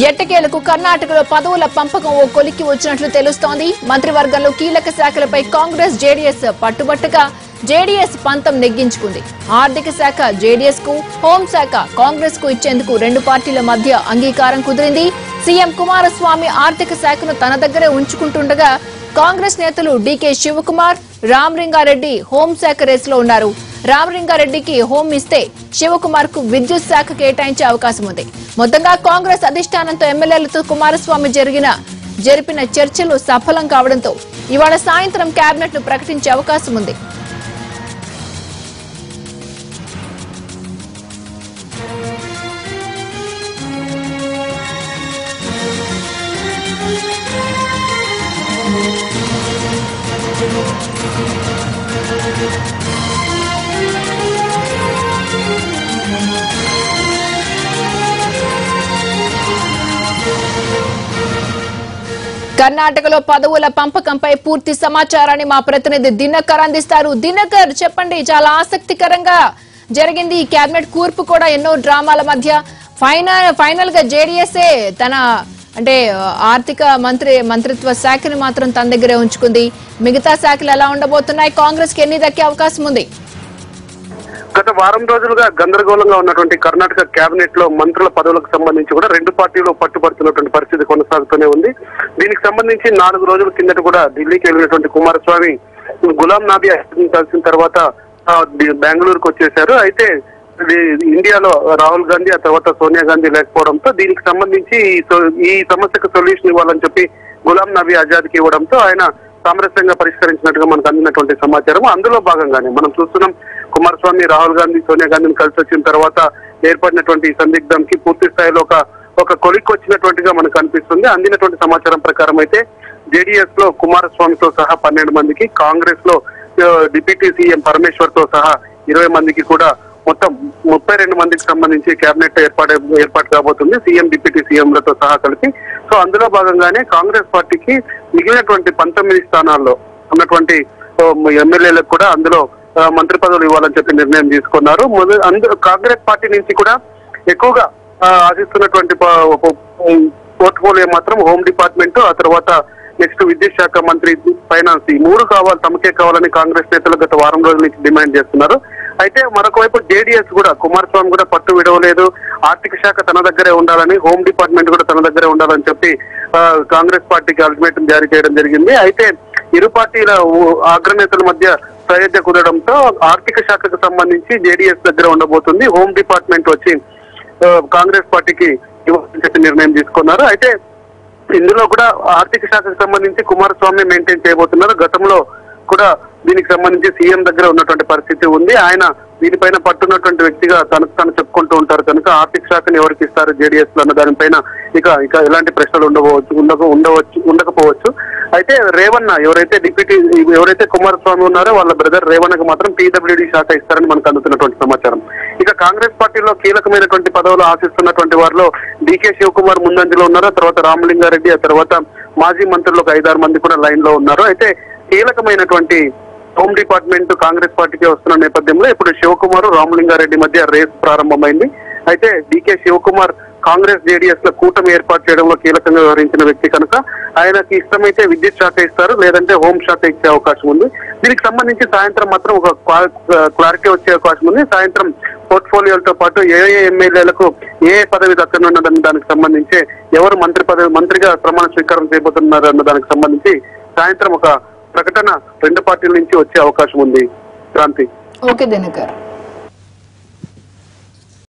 ఎట్టకేలకు కర్ణాటకలో పదవుల పంపకం ఓ కొలిక్కి వచ్చినట్లు తెలుస్తోంది. మంత్రివర్గంలో కీలక శాఖలపై కాంగ్రెస్ జేడీఎస్ పట్టుబట్టగా జేడీఎస్ పంతం నెగ్గించుకుంది. ఆర్థిక శాఖ జేడీఎస్ కు, హోంశాఖ కాంగ్రెస్ కు ఇచ్చేందుకు రెండు పార్టీల మధ్య అంగీకారం కుదిరింది. సీఎం కుమారస్వామి ఆర్థిక శాఖను తన దగ్గరే ఉంచుకుంటుండగా కాంగ్రెస్ నేతలు డీకే శివకుమార్, రామలింగారెడ్డి హోంశాఖ రేసులో ఉన్నారు. రామలింగారెడ్డికి హోం ఇస్తే శివకుమార్ కు విద్యుత్ శాఖ కేటాయించే అవకాశం ఉంది. మొత్తంగా కాంగ్రెస్ అధిష్టానంతో ఎమ్మెల్యేలతో కుమారస్వామి జరిపిన చర్చలు సఫలం కావడంతో ఇవాళ సాయంత్రం కేబినెట్ ను ప్రకటించే అవకాశం ఉంది. కర్ణాటకలో పదవుల పంపకంపై పూర్తి సమాచారాన్ని మా ప్రతినిధి దినకర్ అందిస్తారు. దినకర్, చెప్పండి. చాలా ఆసక్తికరంగా జరిగింది ఈ కేబినెట్ కూర్పు కూడా, ఎన్నో డ్రామాల మధ్య ఫైనల్ గా జేడీఎస్ఏ తన ఆర్థిక మంత్రిత్వ శాఖని మాత్రం తన దగ్గరే ఉంచుకుంది. మిగతా శాఖలు ఎలా ఉండబోతున్నాయి? కాంగ్రెస్ కి ఎన్ని దక్కే అవకాశం ఉంది? గత వారం రోజులుగా గందరగోళంగా ఉన్నటువంటి కర్ణాటక కేబినెట్ లో మంత్రుల పదవులకు సంబంధించి కూడా రెండు పార్టీలు పట్టుబడుతున్నటువంటి పరిస్థితి కొనసాగుతూనే ఉంది. దీనికి సంబంధించి 4 రోజుల కిందట కూడా ఢిల్లీకి వెళ్ళినటువంటి కుమారస్వామి గులాం నబీ కలిసిన తర్వాత బెంగళూరుకు వచ్చేశారు. అయితే ఇండియాలో రాహుల్ గాంధీ, ఆ తర్వాత సోనియా గాంధీ లేకపోవడంతో దీనికి సంబంధించి ఈ సమస్యకు సొల్యూషన్ ఇవ్వాలని చెప్పి గులాం నబీ ఆజాద్కి ఇవ్వడంతో ఆయన సామరస్యంగా పరిష్కరించినట్టుగా మనకు అందినటువంటి సమాచారం. అందులో భాగంగానే మనం చూస్తున్నాం, కుమారస్వామి రాహుల్ గాంధీ సోనియా గాంధీని కలిసి వచ్చిన తర్వాత ఏర్పడినటువంటి సందిగ్ధంకి పూర్తి స్థాయిలో ఒక కొలిక్ వచ్చినటువంటిగా మనకు అనిపిస్తుంది. అందినటువంటి సమాచారం ప్రకారం అయితే జేడీఎస్ లో కుమారస్వామితో సహా 12 మందికి, కాంగ్రెస్ లో డిప్యూటీ సీఎం పరమేశ్వర్ తో సహా 20 మందికి కూడా మొత్తం 32 మందికి సంబంధించి కేబినెట్ ఏర్పాటు కాబోతుంది, సీఎం డిప్యూటీ సీఎంలతో సహా కలిపి. సో అందులో భాగంగానే కాంగ్రెస్ పార్టీకి మిగిలినటువంటి 19 స్థానాల్లో ఉన్నటువంటి ఎమ్మెల్యేలకు కూడా అందులో మంత్రి పదవులు ఇవ్వాలని చెప్పి నిర్ణయం తీసుకున్నారు. కాంగ్రెస్ పార్టీ నుంచి కూడా ఎక్కువగా ఆశిస్తున్నటువంటి పోర్ట్ఫోలియో మాత్రం హోమ్ డిపార్ట్మెంట్, ఆ తర్వాత నెక్స్ట్ విద్యుత్ శాఖ మంత్రి, ఫైనాన్స్, ఈ 3 తమకే కావాలని కాంగ్రెస్ నేతలు గత వారం రోజుల నుంచి డిమాండ్ చేస్తున్నారు. అయితే మరొక వైపు జేడీఎస్ కూడా, కుమారస్వామి కూడా పట్టు విడవలేదు. ఆర్థిక శాఖ తన దగ్గరే ఉండాలని, హోమ్ డిపార్ట్మెంట్ కూడా తన దగ్గరే ఉండాలని చెప్పి కాంగ్రెస్ పార్టీకి అల్టిమేటం జారీ చేయడం జరిగింది. అయితే ఇరు పార్టీల అగ్రనేతల మధ్య సయోధ్య కుదరడంతో ఆర్థిక శాఖకు సంబంధించి జేడీఎస్ దగ్గర ఉండబోతుంది, హోమ్ డిపార్ట్మెంట్ వచ్చి కాంగ్రెస్ పార్టీకి ఇవ్వాలని చెప్పి నిర్ణయం తీసుకున్నారు. అయితే ఇందులో కూడా ఆర్థిక శాఖకు సంబంధించి కుమారస్వామి మెయింటైన్ చేయబోతున్నారు. గతంలో కూడా దీనికి సంబంధించి సీఎం దగ్గర ఉన్నటువంటి పరిస్థితి ఉంది. ఆయన దీనిపైన పట్టున్నటువంటి వ్యక్తిగా తనకు తాను చెప్పుకుంటూ ఉంటారు కనుక ఆర్థిక్ శాఖను ఎవరికి ఇస్తారు జేడీఎస్ లో అన్న దానిపైన ఇక ఎలాంటి ప్రశ్నలు ఉండకపోవచ్చు. అయితే రేవన్న ఎవరైతే కుమారస్వామి ఉన్నారో వాళ్ళ బ్రదర్ రేవన్నకు మాత్రం పీడబ్ల్యూడీ శాఖ ఇస్తారని మనకు అందుతున్నటువంటి సమాచారం. ఇక కాంగ్రెస్ పార్టీలో కీలకమైనటువంటి పదవులు ఆశిస్తున్నటువంటి వారిలో డీకే శివకుమార్ ముందంజలో ఉన్నారు, ఆ తర్వాత రామలింగారెడ్డి, ఆ తర్వాత మాజీ మంత్రులు 5-6 మంది కూడా లైన్ లో ఉన్నారు. అయితే కీలకమైనటువంటి హోమ్ డిపార్ట్మెంట్ కాంగ్రెస్ పార్టీకి వస్తున్న నేపథ్యంలో ఇప్పుడు శివకుమార్, రామలింగారెడ్డి మధ్య రేస్ ప్రారంభమైంది. అయితే డీకే శివకుమార్ కాంగ్రెస్ జేడీఎస్ లో కూటమి ఏర్పాటు చేయడంలో కీలకంగా వ్యవహరించిన వ్యక్తి కనుక ఆయనకి ఇష్టమైతే విద్యుత్ శాఖ ఇస్తారు, లేదంటే హోం శాఖ ఇచ్చే అవకాశం ఉంది. దీనికి సంబంధించి సాయంత్రం మాత్రం ఒక క్లారిటీ వచ్చే అవకాశం ఉంది. సాయంత్రం పోర్ట్ఫోలియోలతో పాటు ఏ ఎమ్మెల్యేలకు ఏ పదవి దక్కనున్నదన్న దానికి సంబంధించి, ఎవరు మంత్రిగా ప్రమాణ స్వీకారం చేయబోతున్నారు అన్న దానికి సంబంధించి సాయంత్రం ఒక ప్రకటన రెండు పార్టీల నుంచి వచ్చే అవకాశం ఉంది. క్రాంతి. ఓకే దినకర్.